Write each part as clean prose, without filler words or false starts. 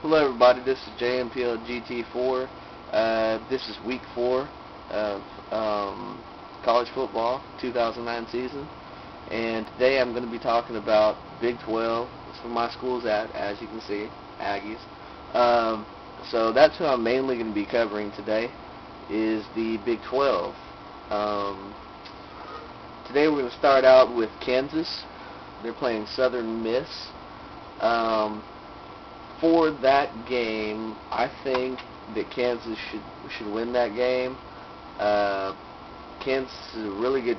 Hello everybody, this is JMPL GT4. This is week 4 of college football 2009 season, and today I'm going to be talking about Big 12. That's where my school's at, as you can see, Aggies. So that's who I'm mainly going to be covering today, is the Big 12. Today we're going to start out with Kansas. They're playing Southern Miss. For that game, I think that Kansas should win that game. Kansas is a really good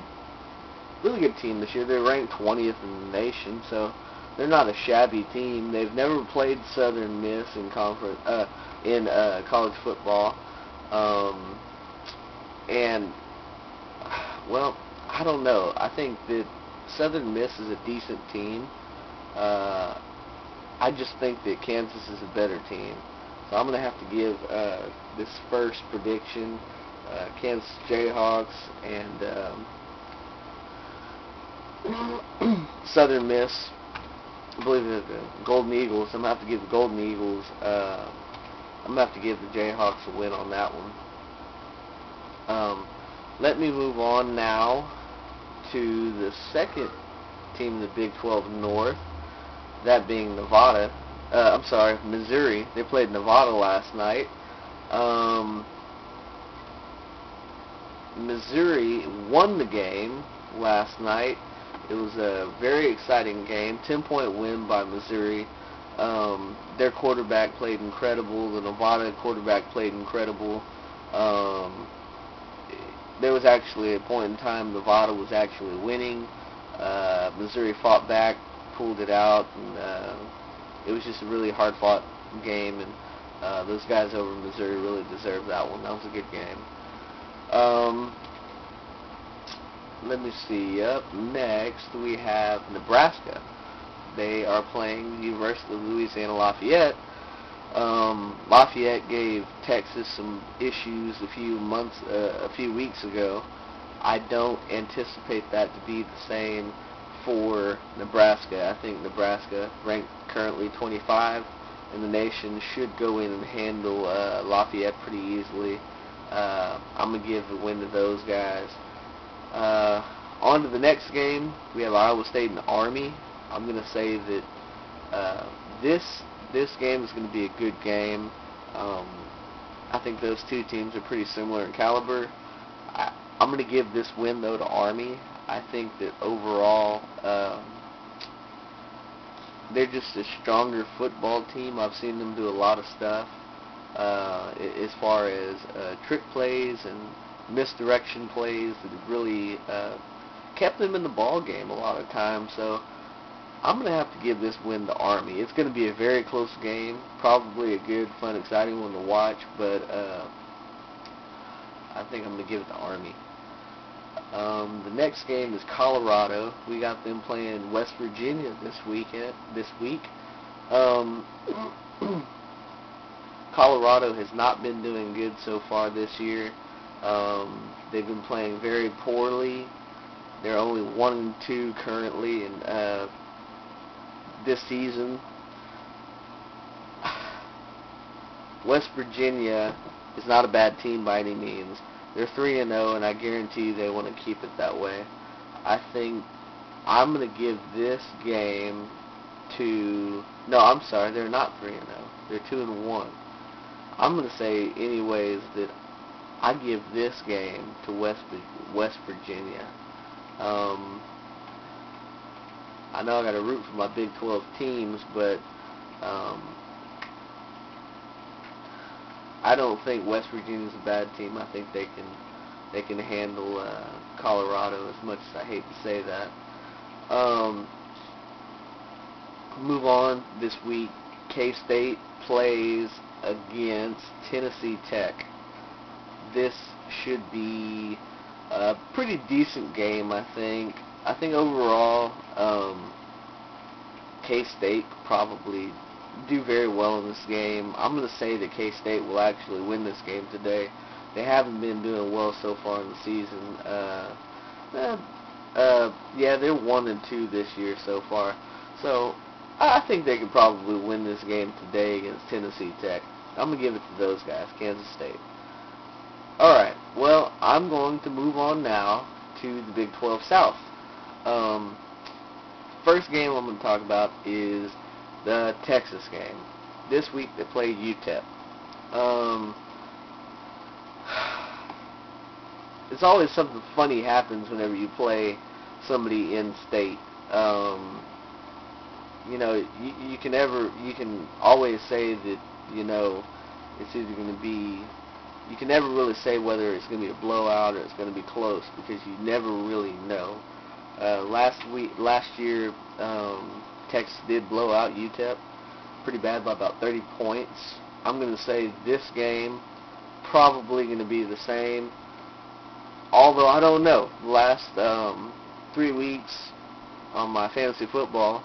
team this year. They're ranked 20th in the nation, so they're not a shabby team. They've never played Southern Miss in college football, and well, I don't know. I think that Southern Miss is a decent team. I just think that Kansas is a better team. So I'm going to have to give this first prediction, Kansas Jayhawks and Southern Miss. I believe the Golden Eagles. I'm going to have to give the Golden Eagles, I'm going to have to give the Jayhawks a win on that one. Let me move on now to the second team in the Big 12 North. That being Missouri. They played Nevada last night. Missouri won the game last night. It was a very exciting game, 10-point win by Missouri. Their quarterback played incredible. The Nevada quarterback played incredible. There was actually a point in time Nevada was actually winning. Missouri fought back, pulled it out, and it was just a really hard-fought game, and those guys over in Missouri really deserved that one. That was a good game. Let me see. Up next, we have Nebraska. They are playing the University of Louisiana Lafayette. Lafayette gave Texas some issues a few weeks ago. I don't anticipate that to be the same for Nebraska. I think Nebraska, ranked currently 25 in the nation, should go in and handle Lafayette pretty easily. I'm going to give the win to those guys. On to the next game, we have Iowa State and Army. I'm going to say that this game is going to be a good game. I think those two teams are pretty similar in caliber. I'm going to give this win, though, to Army. I think that overall, they're just a stronger football team. I've seen them do a lot of stuff as far as trick plays and misdirection plays that have really kept them in the ball game a lot of times. So I'm going to have to give this win to Army. It's going to be a very close game, probably a good, fun, exciting one to watch, but I think I'm going to give it to Army. The next game is Colorado. We got them playing West Virginia this week. Colorado has not been doing good so far this year. They've been playing very poorly. They're only 1-2 currently in this season. West Virginia is not a bad team by any means. They're 3-0, and I guarantee they want to keep it that way. I think I'm going to give this game to... No, I'm sorry, they're not 3-0. They're 2-1. I'm going to say, anyways, that I give this game to West Virginia. I know I got to root for my Big 12 teams, but I don't think West Virginia's a bad team. I think they can handle Colorado, as much as I hate to say that. Move on this week. K-State plays against Tennessee Tech. This should be a pretty decent game, I think. I think overall, K-State probably do very well in this game. I'm going to say that K-State will actually win this game today. They haven't been doing well so far in the season. Yeah, they're 1-2 this year so far. So I think they could probably win this game today against Tennessee Tech. I'm going to give it to those guys, Kansas State. Alright, well, I'm going to move on now to the Big 12 South. First game I'm going to talk about is the Texas game. This week they played UTEP. It's always something funny happens whenever you play somebody in state. You know, you can always say that, you know, it's either going to be, you can never really say whether it's going to be a blowout or it's going to be close, because you never really know. Last year, Texas did blow out UTEP pretty bad by about 30 points. I'm going to say this game probably going to be the same, although I don't know. The last 3 weeks on my fantasy football,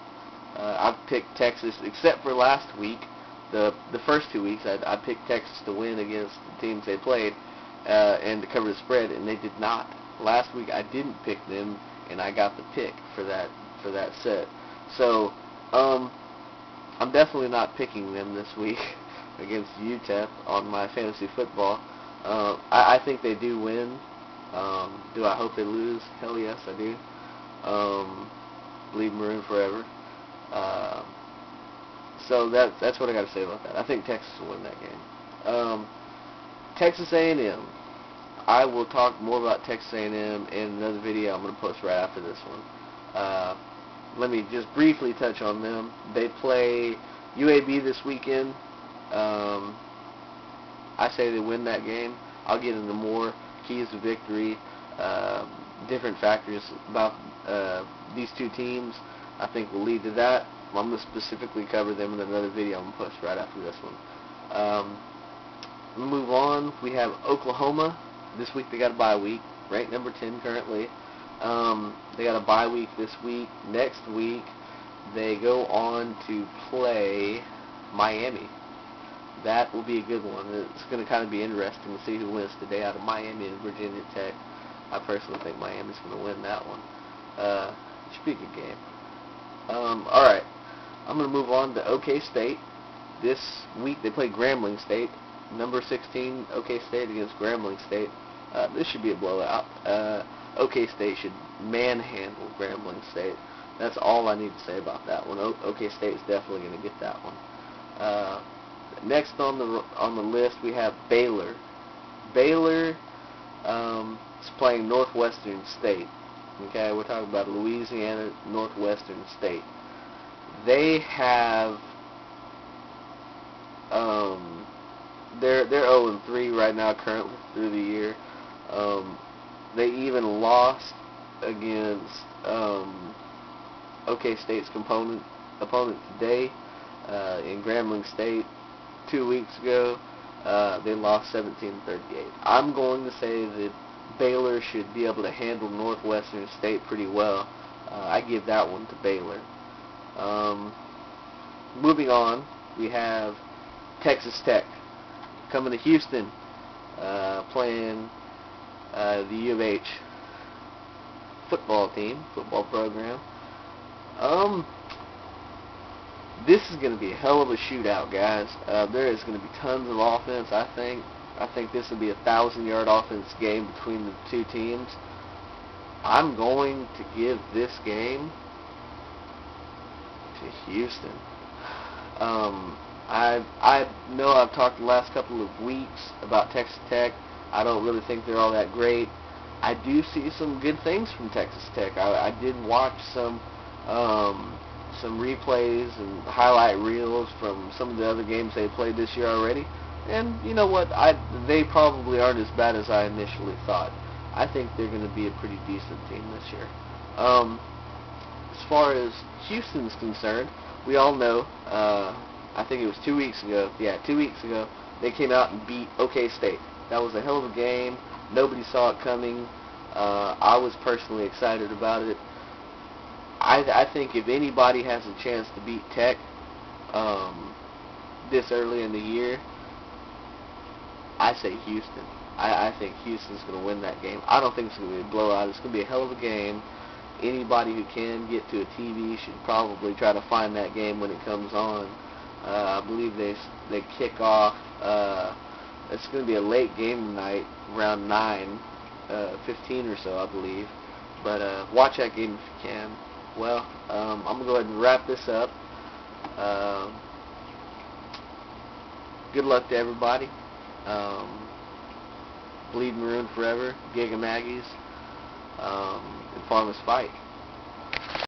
I've picked Texas, except for last week. The first 2 weeks, I picked Texas to win against the teams they played and to cover the spread, and they did not. Last week I didn't pick them, and I got the pick for that set. So I'm definitely not picking them this week against UTEP on my fantasy football. I think they do win. Do I hope they lose? Hell yes, I do. Bleed maroon forever. So that's what I got to say about that. I think Texas will win that game. Texas A&M. I will talk more about Texas A&M in another video I'm going to post right after this one. Let me just briefly touch on them. They play UAB this weekend. I say they win that game. I'll get into more keys to victory, different factors about these two teams I think will lead to that. I'm going to specifically cover them in another video I'm going to post right after this one. Move on. We have Oklahoma. This week they got a bye week, ranked number 10 currently. They got a bye week this week. Next week they go on to play Miami. That will be a good one. It's going to kind of be interesting to see who wins today out of Miami and Virginia Tech. I personally think Miami's going to win that one. Should be a good game. Alright, I'm going to move on to OK State. This week they play Grambling State. Number 16, OK State against Grambling State. This should be a blowout. OK State should manhandle Grambling State. That's all I need to say about that one. OK State is definitely going to get that one. Next on the list we have Baylor. Baylor is playing Northwestern State. Okay, we're talking about Louisiana Northwestern State. They have they're 0-3 right now currently through the year. They even lost against OK State's opponent today in Grambling State 2 weeks ago. They lost 17-38. I'm going to say that Baylor should be able to handle Northwestern State pretty well. I give that one to Baylor. Moving on, we have Texas Tech coming to Houston, playing the U of H football program. This is going to be a hell of a shootout, guys. There is going to be tons of offense, I think. I think this will be a 1,000-yard offense game between the two teams. I'm going to give this game to Houston. I know I've talked the last couple of weeks about Texas Tech. I don't really think they're all that great. I do see some good things from Texas Tech. I did watch some replays and highlight reels from some of the other games they played this year already. And you know what? They probably aren't as bad as I initially thought. I think they're going to be a pretty decent team this year. As far as Houston's concerned, we all know, I think it was 2 weeks ago. Yeah, 2 weeks ago, they came out and beat OK State. That was a hell of a game. Nobody saw it coming. I was personally excited about it. I think if anybody has a chance to beat Tech this early in the year, I say Houston. I think Houston's going to win that game. I don't think it's going to be a blowout. It's going to be a hell of a game. anybody who can get to a TV should probably try to find that game when it comes on. I believe they kick off. It's going to be a late game tonight, around 9:15 or so, I believe. But watch that game if you can. Well, I'm going to go ahead and wrap this up. Good luck to everybody. Bleed Maroon forever, Giga Maggies, and Farmers Fight.